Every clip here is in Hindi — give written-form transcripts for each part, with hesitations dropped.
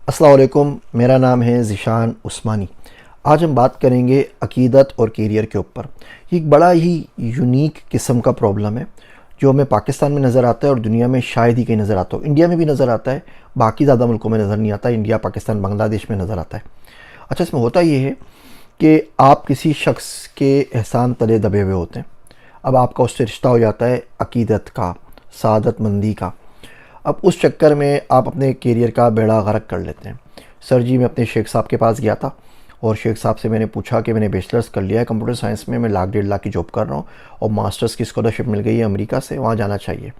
अस्सलाम वालेकुम, मेरा नाम है ज़ीशान उस्मानी। आज हम बात करेंगे अक़ीदत और कैरियर के ऊपर। ये एक बड़ा ही यूनिक किस्म का प्रॉब्लम है जो हमें पाकिस्तान में नज़र आता है और दुनिया में शायद ही कहीं नज़र आता हो। इंडिया में भी नज़र आता है, बाकी ज़्यादा मुल्कों में नज़र नहीं आता। इंडिया, पाकिस्तान, बांग्लादेश में नज़र आता है। अच्छा, इसमें होता ये है कि आप किसी शख्स के एहसान तले दबे हुए होते हैं। अब आपका उससे रिश्ता हो जाता है अक़ीदत का, सआदतमंदी का। अब उस चक्कर में आप अपने कैरियर का बेड़ा गर्क कर लेते हैं। सर जी, मैं अपने शेख साहब के पास गया था और शेख साहब से मैंने पूछा कि मैंने बैचलर्स कर लिया है कंप्यूटर साइंस में, मैं लाख 1.5 लाख की जॉब कर रहा हूँ और मास्टर्स की स्कॉलरशिप मिल गई है अमेरिका से, वहाँ जाना चाहिए।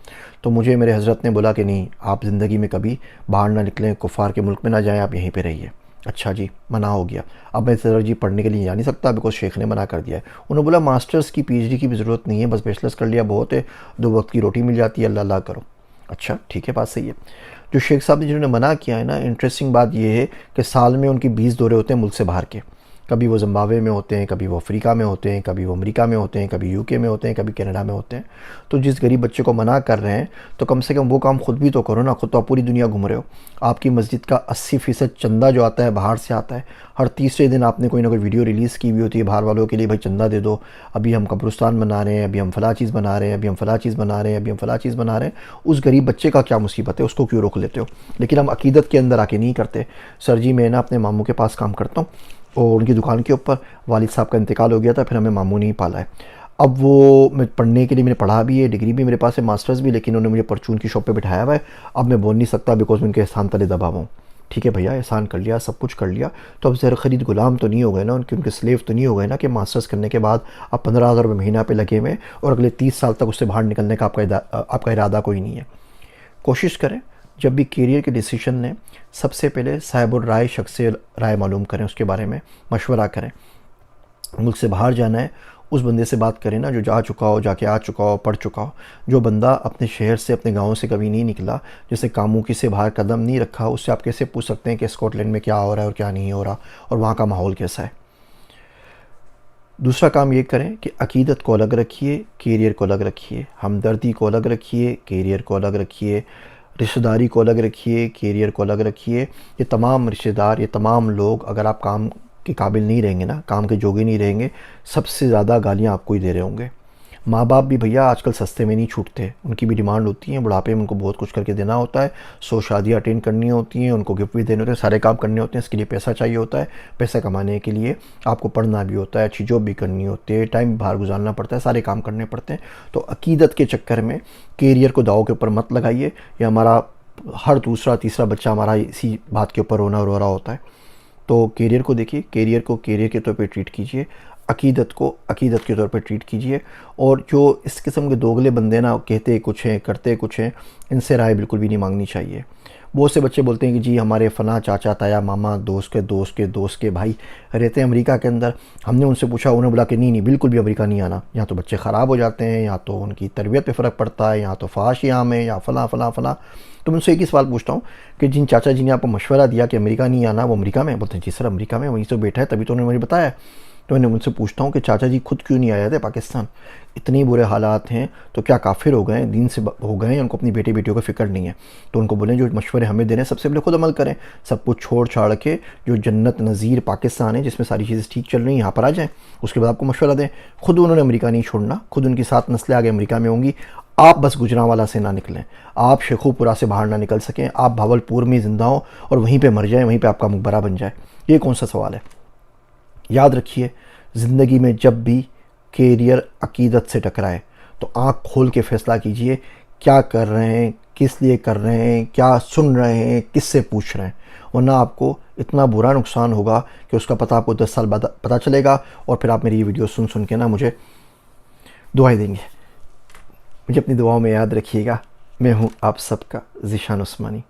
तो मुझे मेरे हज़रत ने बोला कि नहीं, आप ज़िंदगी में कभी बाहर ना निकलें, कुफ़ार के मुल्क में ना जाएँ, आप यहीं पर रहिए। अच्छा जी, मना हो गया। अब मैं सर जी पढ़ने के लिए जा नहीं सकता बिकॉज शेख ने मना कर दिया है। उन्होंने बोला मास्टर्स की पीएचडी की भी ज़रूरत नहीं है, बस बैचलर्स कर लिया बहुत है, 2 वक्त की रोटी मिल जाती है, अल्लाह अल्लाह करो। अच्छा ठीक है, बात सही है। जो शेख साहब ने जिन्होंने मना किया है ना, इंटरेस्टिंग बात यह है कि साल में उनकी 20 दौरे होते हैं मुल्क से बाहर के। कभी वो ज़िम्बाब्वे में होते हैं, कभी वो अफ्रीका में होते हैं, कभी वो अमेरिका में होते हैं, कभी यूके में होते हैं, कभी कनाडा में होते हैं। तो जिस गरीब बच्चे को मना कर रहे हैं तो कम से कम वो काम खुद भी तो करो ना। खुद तो आप पूरी दुनिया घूम रहे हो। आपकी मस्जिद का 80% चंदा जो आता है बाहर से आता है। हर तीसरे दिन आपने कोई ना कोई वीडियो रिलीज़ की हुई होती है बाहर वालों के लिए, भाई चंदा दे दो, अभी हम कब्रिस्तान बना रहे हैं, अभी हम फ़लाँ चीज़ बना रहे हैं, अभी हम फ़लाँ चीज़ बना रहे हैं, अभी हम फ़लाँ चीज़ बना रहे हैं। उस गरीब बच्चे का क्या मुसीबत है, उसको क्यों रोक लेते हो? लेकिन हम अक़ीदत के अंदर आके नहीं करते। सर जी, मैं ना अपने मामू के पास काम करता हूँ और उनकी दुकान के ऊपर वालिद साहब का इंतकाल हो गया था, फिर हमें मामू ने ही पाला है। अब वो मैं पढ़ने के लिए मैंने पढ़ा भी है, डिग्री भी मेरे पास है, मास्टर्स भी, लेकिन उन्होंने मुझे परचून की शॉप पे बिठाया हुआ है। अब मैं बोल नहीं सकता बिकॉज मैं उनके एहसान तले दबा हुआ हूँ। ठीक है भैया, एहसान कर लिया, सब कुछ कर लिया, तो अब ज़र खरीद गुलाम तो नहीं हो गए ना, उनके स्लेव तो नहीं हो गए ना कि मास्टर्स करने के बाद आप 15,000 रुपये महीना पे लगे हुए और अगले 30 साल तक उससे बाहर निकलने का आपका इरादा कोई नहीं है। कोशिश करें जब भी कैरियर के डिसीजन लें, सबसे पहले साहिबुर राय शख्स से राय मालूम करें, उसके बारे में मशवरा करें। मुल्क से बाहर जाना है, उस बंदे से बात करें ना जो जा चुका हो, जाके आ चुका हो, पढ़ चुका हो। जो बंदा अपने शहर से, अपने गांव से कभी नहीं निकला, जैसे कामुकी से बाहर कदम नहीं रखा, उससे आप कैसे पूछ सकते हैं कि स्कॉटलैंड में क्या हो रहा है और क्या नहीं हो रहा और वहाँ का माहौल कैसा है। दूसरा काम ये करें कि अक़ीदत को अलग रखिए, कैरियर को अलग रखिए। हमदर्दी को अलग रखिए, कैरियर को अलग रखिए। रिश्तेदारी को अलग रखिए, कैरियर को अलग रखिए। ये तमाम रिश्तेदार, ये तमाम लोग अगर आप काम के काबिल नहीं रहेंगे ना, काम के जोगे नहीं रहेंगे, सबसे ज़्यादा गालियाँ आपको ही दे रहे होंगे। माँ बाप भी भैया आजकल सस्ते में नहीं छूटते, उनकी भी डिमांड होती है। बुढ़ापे में उनको बहुत कुछ करके देना होता है, 100 शादियाँ अटेंड करनी होती हैं, उनको गिफ्ट भी देने होते हैं, सारे काम करने होते हैं। इसके लिए पैसा चाहिए होता है। पैसा कमाने के लिए आपको पढ़ना भी होता है, अच्छी जॉब भी करनी होती है, टाइम भी बाहर गुजारना पड़ता है, सारे काम करने पड़ते हैं। तो अक़ीदत के चक्कर में कैरियर को दाव के ऊपर मत लगाइए। या हमारा हर दूसरा तीसरा बच्चा हमारा इसी बात के ऊपर रो रहा होता है। तो कैरियर को देखिए, कैरियर को कैरियर के तौर पे ट्रीट कीजिए, अक़ीदत को अक़ीदत के तौर पे ट्रीट कीजिए। और जो इस किस्म के दोगले बंदे ना, कहते कुछ हैं करते कुछ हैं, इनसे राय बिल्कुल भी नहीं मांगनी चाहिए। बहुत से बच्चे बोलते हैं कि जी हमारे फ़लाँ चाचा ताया मामा दोस्त के दोस्त के दोस्त के भाई रहते हैं अमेरिका के अंदर। हमने उनसे पूछा, उन्होंने बोला कि नहीं नहीं, बिल्कुल भी अमेरिका नहीं आना, यहाँ तो बच्चे ख़राब हो जाते हैं, यहाँ तो उनकी तरबियत पे फ़र्क पड़ता है, यहाँ तो फाश आम है, या फ़लाँ फ़लाँ फ़लाँ। तो मैं उनसे एक ही सवाल पूछता हूँ कि जिन चाचा जी ने आपको मशवरा दिया कि अमेरिका नहीं आना, वो अमेरिका में? बोलते हैं जी सर अमेरिका में, वहीं से बैठा है, तभी तो उन्होंने मुझे बताया। तो मैंने उनसे पूछता हूँ कि चाचा जी खुद क्यों नहीं आए थे पाकिस्तान? इतने बुरे हालात हैं तो क्या काफिर हो गए, दीन से हो गए, उनको अपनी बेटे बेटियों का फ़िक्र नहीं है? तो उनको बोलें जो मशवरे हमें दे रहे हैं सबसे पहले खुद अमल करें। सब कुछ छोड़ छाड़ के जो जन्नत नज़ीर पाकिस्तान है जिसमें सारी चीज़ें ठीक चल रही हैं, यहाँ पर आ जाएँ, उसके बाद आपको मशवरा दें। खुद उन्होंने अमेरिका नहीं छोड़ना, खुद उनकी 7 नस्लें आगे अमेरिका में होंगी। आप बस गुजरांवाला से ना निकलें, आप शेखुपुरा से बाहर ना निकल सकें, आप भावलपुर में ज़िंदा हो और वहीं पे मर जाएं, वहीं पे आपका मकबरा बन जाए। ये कौन सा सवाल है? याद रखिए, ज़िंदगी में जब भी कैरियर अक़ीदत से टकराए तो आँख खोल के फ़ैसला कीजिए, क्या कर रहे हैं, किस लिए कर रहे हैं, क्या सुन रहे हैं, किससे पूछ रहे हैं। वरना आपको इतना बुरा नुकसान होगा कि उसका पता आपको 10 साल बाद पता चलेगा और फिर आप मेरी ये वीडियो सुन सुन के ना मुझे दुआएं देंगे। मुझे अपनी दुआओं में याद रखिएगा। मैं हूँ आप सबका ज़ीशान उस्मानी।